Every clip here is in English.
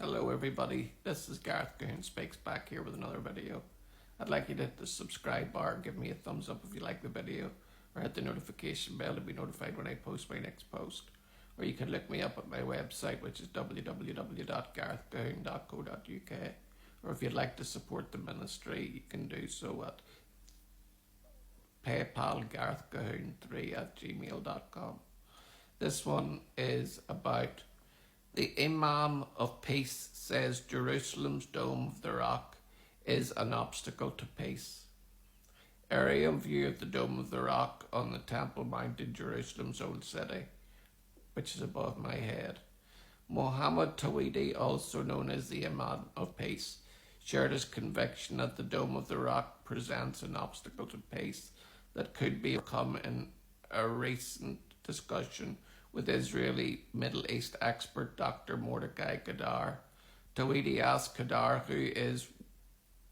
Hello everybody, this is Gareth Goon Speaks back here with another video. I'd like you to hit the subscribe bar, give me a thumbs up if you like the video, or hit the notification bell to be notified when I post my next post. Or you can look me up at my website, which is www.garethgoon.co.uk. Or if you'd like to support the ministry, you can do so at paypalgarethgoon3@gmail.com. This one is about the Imam of Peace says Jerusalem's Dome of the Rock is an obstacle to peace. Aerial view of the Dome of the Rock on the Temple Mount in Jerusalem's Old City, which is above my head. Mohammed Tawhidi, also known as the Imam of Peace, shared his conviction that the Dome of the Rock presents an obstacle to peace that could be overcome in a recent discussion with Israeli Middle East expert Dr. Mordecai Kadar. Tawhidi asked Kadar, who is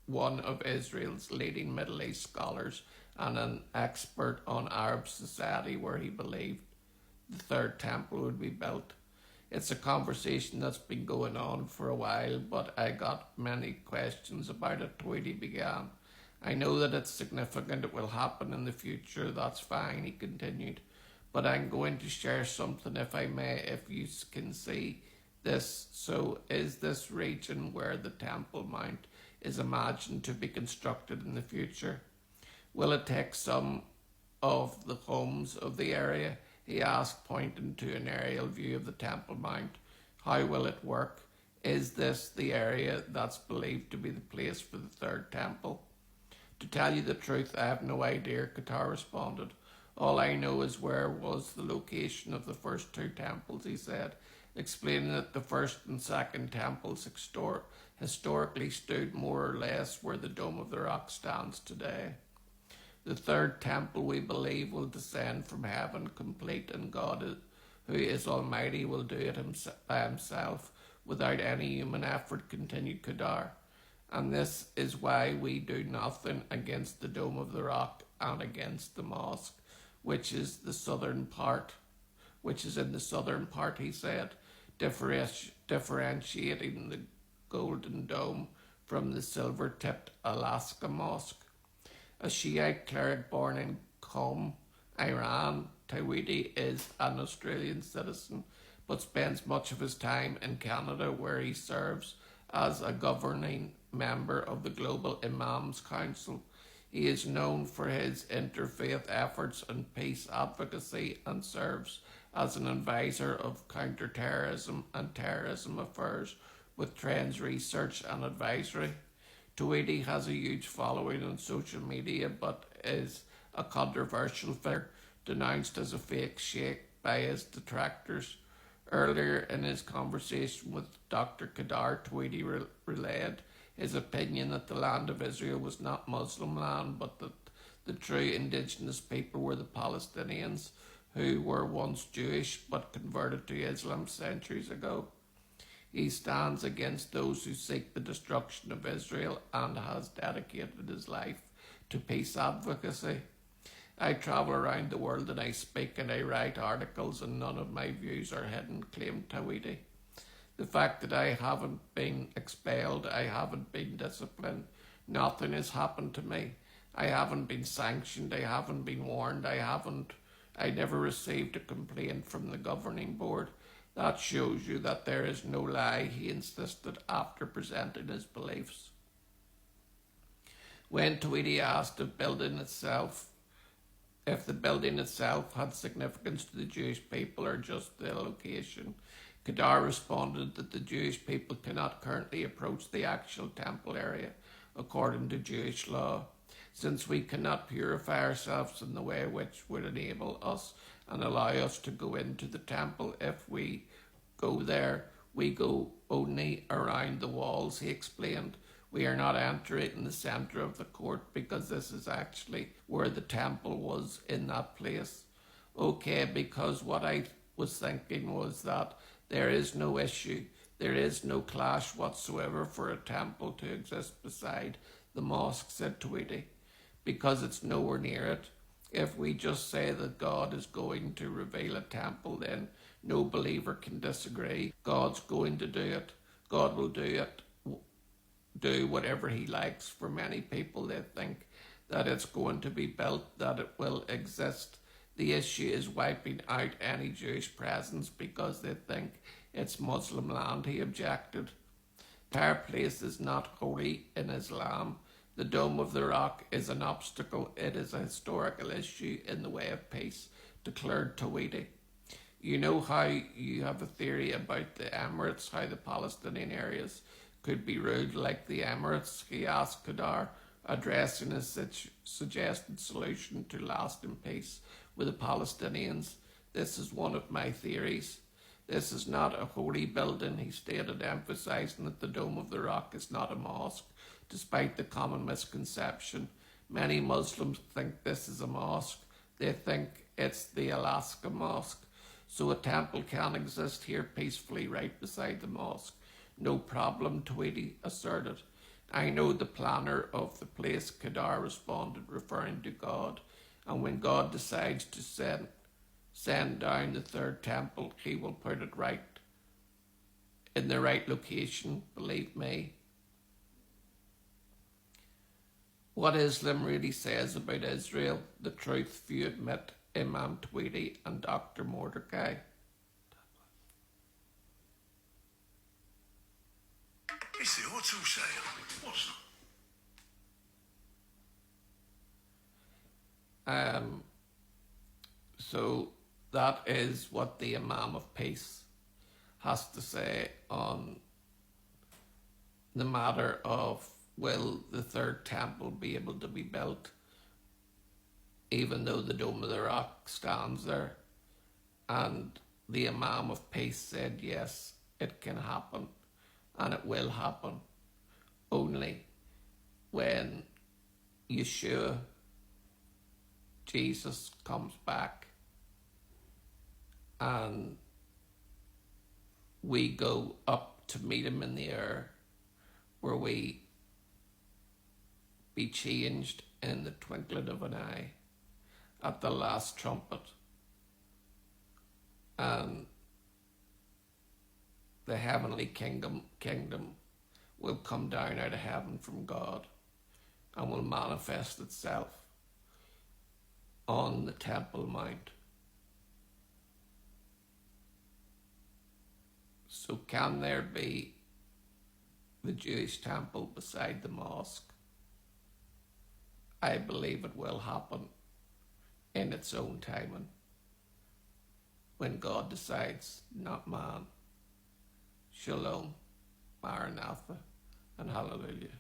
one of Israel's leading Middle East scholars and an expert on Arab society, where he believed the third temple would be built. It's a conversation that's been going on for a while, but I got many questions about it. Tawhidi began. I know that it's significant, it will happen in the future, that's fine, he continued. But I'm going to share something, if I may, if you can see this. So is this region where the Temple Mount is imagined to be constructed in the future? Will it take some of the homes of the area? He asked, pointing to an aerial view of the Temple Mount. How will it work? Is this the area that's believed to be the place for the third temple? To tell you the truth, I have no idea, Qatar responded. All I know is where was the location of the first two temples, he said, explaining that the first and second temples historically stood more or less where the Dome of the Rock stands today. The third temple, we believe, will descend from heaven complete, and God, who is Almighty, will do it by himself without any human effort, continued Kadar. And this is why we do nothing against the Dome of the Rock and against the mosque, which is in the southern part, he said, differentiating the Golden Dome from the silver-tipped Alaska Mosque. A Shiite cleric born in Qom, Iran, Tawhidi is an Australian citizen, but spends much of his time in Canada, where he serves as a governing member of the Global Imams Council. He is known for his interfaith efforts and peace advocacy and serves as an advisor of counterterrorism and terrorism affairs with Trends Research and Advisory. Tawhidi has a huge following on social media, but is a controversial figure, denounced as a fake sheikh by his detractors. Earlier in his conversation with Dr. Kadar, Tawhidi relayed his opinion that the land of Israel was not Muslim land, but that the true indigenous people were the Palestinians, who were once Jewish but converted to Islam centuries ago. He stands against those who seek the destruction of Israel and has dedicated his life to peace advocacy. I travel around the world and I speak and I write articles, and none of my views are hidden, claimed Tawhidi. The fact that I haven't been expelled, I haven't been disciplined, nothing has happened to me. I haven't been sanctioned, I haven't been warned, I never received a complaint from the governing board. That shows you that there is no lie, he insisted after presenting his beliefs. When Tawhidi asked if the building itself had significance to the Jewish people or just the location, Kadar responded that the Jewish people cannot currently approach the actual temple area according to Jewish law, since we cannot purify ourselves in the way which would enable us and allow us to go into the temple. If we go there, we go only around the walls, he explained. We are not entering in the centre of the court because this is actually where the temple was, in that place. Okay, because what I was thinking was that there is no issue, there is no clash whatsoever for a temple to exist beside the mosque, said Tawhidi, because it's nowhere near it. If we just say that God is going to reveal a temple, then no believer can disagree. God's going to do it. God will do whatever he likes. For many people, they think that it's going to be built, that it will exist. The issue is wiping out any Jewish presence because they think it's Muslim land, he objected. The entire place is not holy in Islam. The Dome of the Rock is an obstacle. It is a historical issue in the way of peace, declared Tweedy. You know how you have a theory about the Emirates, how the Palestinian areas could be ruled like the Emirates, he asked Kadar, addressing his suggested solution to lasting peace with the Palestinians. This is one of my theories. This is not a holy building, he stated, emphasising that the Dome of the Rock is not a mosque, despite the common misconception. Many Muslims think this is a mosque. They think it's the Alaska Mosque. So a temple can exist here peacefully right beside the mosque. No problem, Tweedy asserted. I know the planner of the place, Kadar responded, referring to God. And when God decides to send down the third temple, he will put it right in the right location, believe me. What Islam really says about Israel, the truth, few admit, Imam Tweedy and Dr. Mordecai. What's all saying? What's So that is what the Imam of Peace has to say on the matter of will the third temple be able to be built, even though the Dome of the Rock stands there. And the Imam of Peace said yes, it can happen, and it will happen only when Yeshua, Jesus, comes back and we go up to meet him in the air, where we be changed in the twinkling of an eye at the last trumpet, and the heavenly kingdom will come down out of heaven from God and will manifest itself on the Temple Mount. So can there be the Jewish temple beside the mosque? I believe it will happen in its own timing, when God decides, not man. Shalom, Maranatha, and hallelujah.